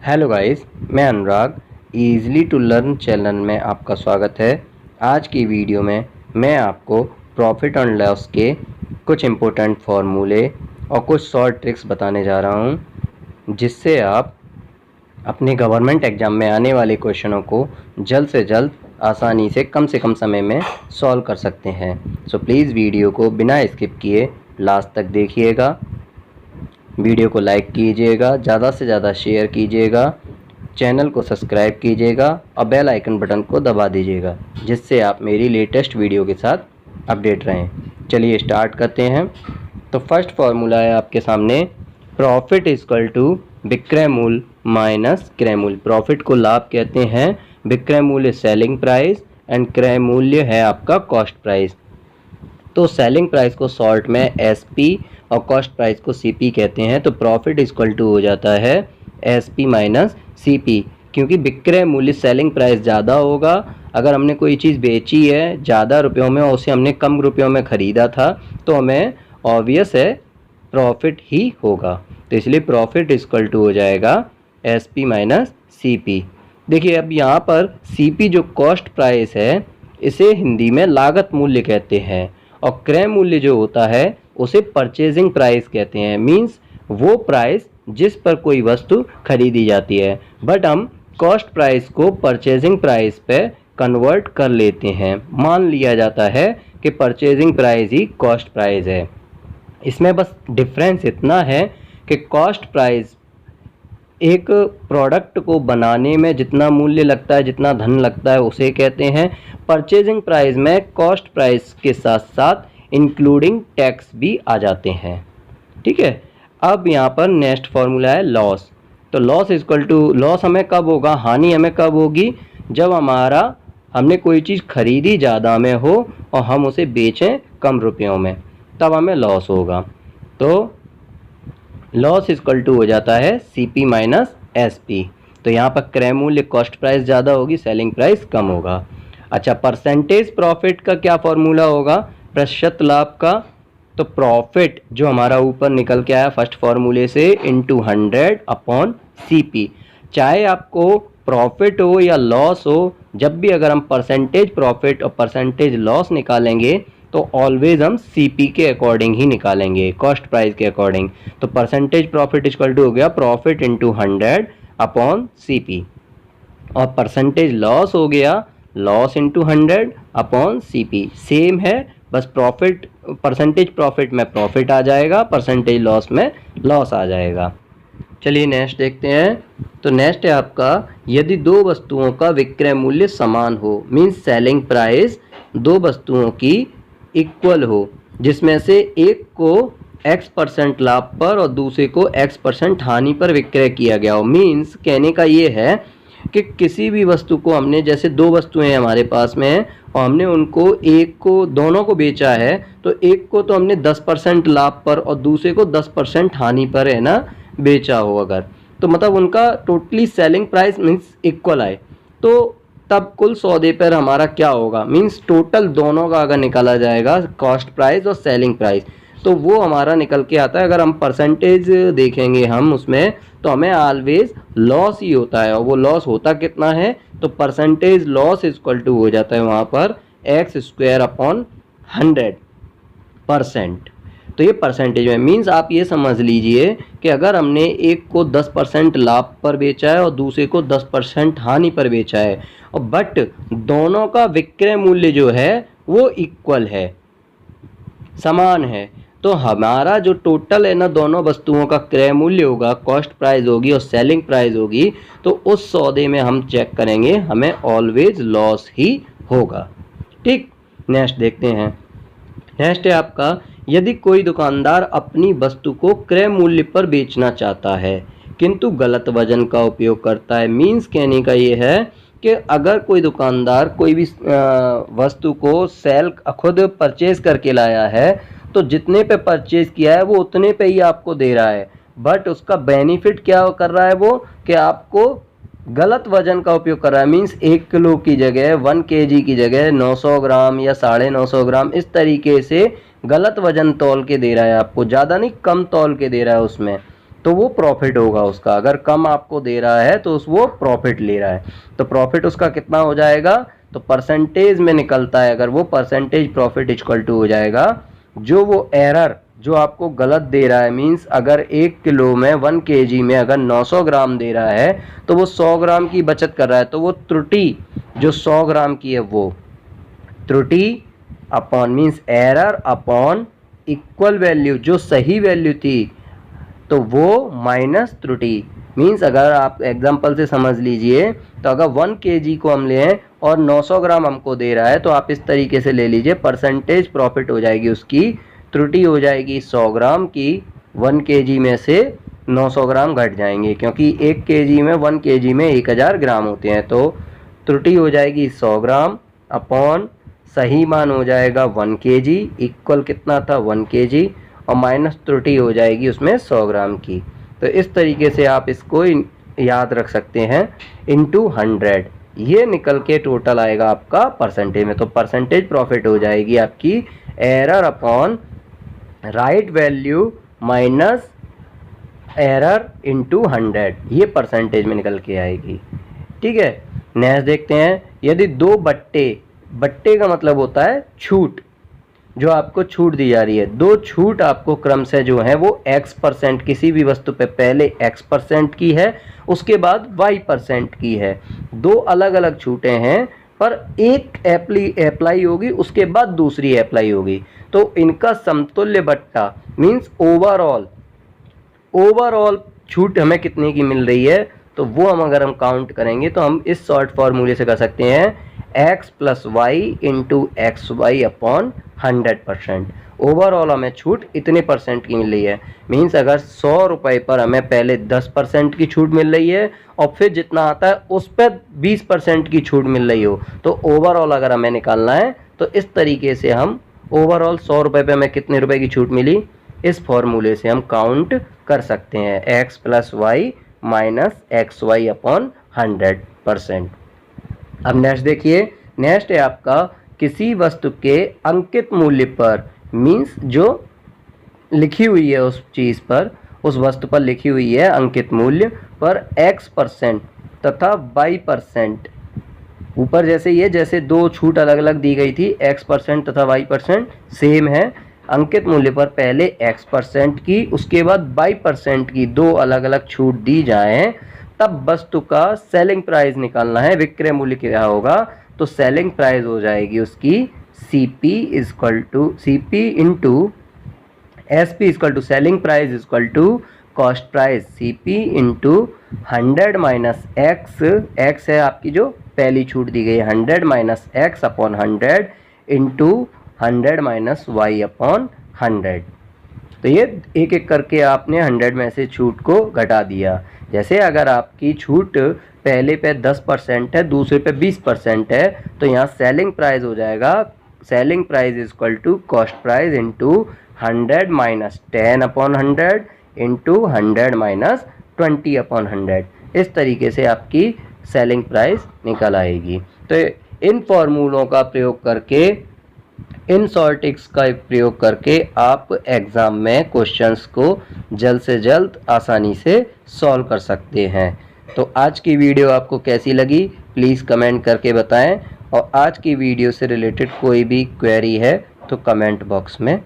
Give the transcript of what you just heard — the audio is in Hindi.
हेलो गाइस, मैं अनुराग ईज़िली टू लर्न चैनल में आपका स्वागत है। आज की वीडियो में मैं आपको प्रॉफिट एंड लॉस के कुछ इम्पोर्टेंट फार्मूले और कुछ शॉर्ट ट्रिक्स बताने जा रहा हूं, जिससे आप अपने गवर्नमेंट एग्ज़ाम में आने वाले क्वेश्चनों को जल्द से जल्द आसानी से कम समय में सॉल्व कर सकते हैं। सो प्लीज़ वीडियो को बिना स्किप किए लास्ट तक देखिएगा। वीडियो को लाइक कीजिएगा, ज़्यादा से ज़्यादा शेयर कीजिएगा, चैनल को सब्सक्राइब कीजिएगा और बेल आइकन बटन को दबा दीजिएगा, जिससे आप मेरी लेटेस्ट वीडियो के साथ अपडेट रहें। चलिए स्टार्ट करते हैं। तो फर्स्ट फार्मूला है आपके सामने, प्रॉफिट इक्वल टू विक्रय मूल्य माइनस क्रय मूल्य। प्रॉफिट को लाभ कहते हैं, विक्रय मूल्य सेलिंग प्राइस एंड क्रय मूल्य है आपका कॉस्ट प्राइस। तो सेलिंग प्राइस को शॉर्ट में एसपी और कॉस्ट प्राइस को सीपी कहते हैं। तो प्रॉफिट इक्वल टू हो जाता है एसपी माइनस सीपी, क्योंकि विक्रय मूल्य सेलिंग प्राइस ज़्यादा होगा। अगर हमने कोई चीज़ बेची है ज़्यादा रुपयों में और उसे हमने कम रुपयों में ख़रीदा था, तो हमें ऑब्वियस है प्रॉफिट ही होगा। तो इसलिए प्रॉफिट इक्वल टू हो जाएगा एसपी माइनस सीपी। देखिए अब यहाँ पर सीपी जो कॉस्ट प्राइस है, इसे हिंदी में लागत मूल्य कहते हैं, और क्रय मूल्य जो होता है उसे परचेजिंग प्राइस कहते हैं। मींस वो प्राइस जिस पर कोई वस्तु खरीदी जाती है, बट हम कॉस्ट प्राइस को परचेजिंग प्राइस पे कन्वर्ट कर लेते हैं। मान लिया जाता है कि परचेजिंग प्राइस ही कॉस्ट प्राइस है। इसमें बस डिफरेंस इतना है कि कॉस्ट प्राइस एक प्रोडक्ट को बनाने में जितना मूल्य लगता है, जितना धन लगता है, उसे कहते हैं। परचेजिंग प्राइस में कॉस्ट प्राइस के साथ साथ इंक्लूडिंग टैक्स भी आ जाते हैं। ठीक है। अब यहाँ पर नेक्स्ट फार्मूला है लॉस। तो लॉस इक्वल टू, लॉस हमें कब होगा, हानि हमें कब होगी, जब हमने कोई चीज़ खरीदी ज़्यादा में हो और हम उसे बेचें कम रुपयों में, तब हमें लॉस होगा। तो लॉस इक्वल टू हो जाता है सीपी माइनस एसपी। तो यहाँ पर क्रय मूल्य कॉस्ट प्राइस ज़्यादा होगी, सेलिंग प्राइस कम होगा। अच्छा, परसेंटेज प्रॉफिट का क्या फार्मूला होगा, प्रतिशत लाभ का। तो प्रॉफिट जो हमारा ऊपर निकल के आया फर्स्ट फार्मूले से, इंटू 100 अपॉन सीपी। चाहे आपको प्रॉफिट हो या लॉस हो, जब भी अगर हम परसेंटेज प्रॉफिट और परसेंटेज लॉस निकालेंगे तो ऑलवेज हम सीपी के अकॉर्डिंग ही निकालेंगे, कॉस्ट प्राइस के अकॉर्डिंग। तो परसेंटेज प्रॉफिट इक्वल टू हो गया प्रॉफिट इंटू 100 अपॉन सीपी, और परसेंटेज लॉस हो गया loss into 100 upon CP. Same है, बस प्रॉफिट परसेंटेज प्रॉफिट में प्रॉफिट आ जाएगा, परसेंटेज लॉस में लॉस आ जाएगा। चलिए नेक्स्ट देखते हैं। तो नेक्स्ट है आपका, यदि दो वस्तुओं का विक्रय मूल्य समान हो, मीन्स सेलिंग प्राइस दो वस्तुओं की इक्वल हो, जिसमें से एक को x% लाभ पर और दूसरे को x% हानि पर विक्रय किया गया हो। मीन्स कहने का ये है कि किसी भी वस्तु को हमने, जैसे दो वस्तुएं हमारे पास में हैं और हमने उनको दोनों को बेचा है, तो एक को तो हमने 10% लाभ पर और दूसरे को 10% हानि पर है ना बेचा हो अगर, तो मतलब उनका totally selling price means equal आए, तो तब कुल सौदे पर हमारा क्या होगा, मीन्स टोटल दोनों का अगर निकाला जाएगा कॉस्ट प्राइस और सेलिंग प्राइस, तो वो हमारा निकल के आता है। अगर हम परसेंटेज देखेंगे हम उसमें, तो हमें ऑलवेज लॉस ही होता है, और वो लॉस होता कितना है, तो परसेंटेज लॉस इक्वल टू हो जाता है वहाँ पर x² अपॉन 100%। तो ये परसेंटेज में मीन्स आप ये समझ लीजिए कि अगर हमने एक को 10% लाभ पर बेचा है और दूसरे को 10% हानि पर बेचा है, और बट दोनों का विक्रय मूल्य जो है वो इक्वल है, समान है, तो हमारा जो टोटल है ना दोनों वस्तुओं का क्रय मूल्य होगा, कॉस्ट प्राइस होगी और सेलिंग प्राइस होगी, तो उस सौदे में हम चेक करेंगे हमें ऑलवेज लॉस ही होगा। ठीक, नेक्स्ट देखते हैं। नेक्स्ट है आपका, यदि कोई दुकानदार अपनी वस्तु को क्रय मूल्य पर बेचना चाहता है किंतु गलत वजन का उपयोग करता है। मीन्स कहने का ये है कि अगर कोई दुकानदार कोई भी वस्तु को खुद परचेज करके लाया है, तो जितने पे परचेज किया है वो उतने पे ही आपको दे रहा है, बट उसका बेनिफिट क्या कर रहा है वो, कि आपको गलत वजन का उपयोग कर रहा है। मीन्स 1 किलो की जगह 1 kg की जगह 900 ग्राम या 950 ग्राम, इस तरीके से गलत वजन तौल के दे रहा है आपको, ज़्यादा नहीं कम तौल के दे रहा है उसमें। तो वो प्रॉफिट होगा उसका। अगर कम आपको दे रहा है तो वो प्रॉफिट ले रहा है, तो प्रॉफिट उसका कितना हो जाएगा, तो परसेंटेज में निकलता है। अगर वो परसेंटेज प्रॉफिट इक्वल टू हो जाएगा जो वो एरर जो आपको गलत दे रहा है, मींस अगर 1 किलो में 1 केजी में अगर 900 ग्राम दे रहा है तो वो 100 ग्राम की बचत कर रहा है, तो वो त्रुटि जो 100 ग्राम की है वो त्रुटि upon means error upon equal value जो सही वैल्यू थी, तो वो माइनस त्रुटि। मींस अगर आप एग्जांपल से समझ लीजिए, तो अगर 1 केजी को हम लें और 900 ग्राम हमको दे रहा है, तो आप इस तरीके से ले लीजिए, परसेंटेज प्रॉफिट हो जाएगी उसकी, त्रुटि हो जाएगी 100 ग्राम की, 1 केजी में से 900 ग्राम घट जाएंगे, क्योंकि 1 केजी में 1 केजी में 1000 ग्राम होते हैं, तो त्रुटि हो जाएगी 100 ग्राम अपॉन सही मान हो जाएगा 1 केजी, इक्वल कितना था 1 केजी, और माइनस त्रुटि हो जाएगी उसमें 100 ग्राम की। तो इस तरीके से आप इसको याद रख सकते हैं, इनटू 100, ये निकल के टोटल आएगा आपका परसेंटेज में। तो परसेंटेज प्रॉफिट हो जाएगी आपकी error upon right value minus error into 100, ये परसेंटेज में निकल के आएगी। ठीक है, नेक्स्ट देखते हैं, यदि 2 बट्टे का मतलब होता है छूट, जो आपको छूट दी जा रही है, 2 छूट आपको क्रम से जो है वो x% किसी भी वस्तु पे पहले x% की है, उसके बाद y% की है। 2 अलग अलग छूटें हैं, पर एक अप्लाई होगी, उसके बाद दूसरी अप्लाई होगी, तो इनका समतुल्य बट्टा मीन्स ओवरऑल छूट हमें कितने की मिल रही है, तो वो अगर हम काउंट करेंगे तो हम इस शॉर्ट फॉर्मूले से कर सकते हैं, x plus Y into X Y upon 100%। Overall हमें छूट इतने परसेंट की मिल रही है, मीन्स अगर 100 रुपये पर हमें पहले 10% की छूट मिल रही है और फिर जितना आता है उस पर 20% की छूट मिल रही हो, तो ओवरऑल अगर हमें निकालना है तो इस तरीके से हम ओवरऑल 100 रुपये पर हमें कितने रुपए की छूट मिली, इस फॉर्मूले से हम काउंट कर सकते हैं, x plus Y minus X Y upon 100%। अब नेक्स्ट देखिए, नेक्स्ट है आपका किसी वस्तु के अंकित मूल्य पर, मीन्स जो लिखी हुई है उस चीज़ पर, उस वस्तु पर लिखी हुई है अंकित मूल्य पर x% तथा y%, ऊपर जैसे ये जैसे 2 छूट अलग अलग दी गई थी, x% तथा y% सेम है, अंकित मूल्य पर पहले x% की उसके बाद y% की 2 अलग अलग छूट दी जाए, तब वस्तु का सेलिंग प्राइस निकालना है। विक्रय मूल्य क्या होगा, तो सेलिंग प्राइस हो जाएगी उसकी CP into SP equal to selling price equal to cost price, CP into 100 minus x है आपकी जो पहली छूट दी गई है, 100 minus x upon 100 into 100 minus y upon 100। तो ये एक एक करके आपने 100 में से छूट को घटा दिया। जैसे अगर आपकी छूट पहले पे 10% है, दूसरे पे 20% है, तो यहाँ सेलिंग प्राइस हो जाएगा, selling price is equal to cost price into 100 minus 10 upon 100 into 100 minus 20 upon 100। इस तरीके से आपकी सेलिंग प्राइस निकल आएगी। तो इन फॉर्मूलों का प्रयोग करके, इन शॉर्टिक्स का प्रयोग करके आप एग्ज़ाम में क्वेश्चंस को जल्द से जल्द आसानी से सॉल्व कर सकते हैं। तो आज की वीडियो आपको कैसी लगी प्लीज़ कमेंट करके बताएं, और आज की वीडियो से रिलेटेड कोई भी क्वेरी है तो कमेंट बॉक्स में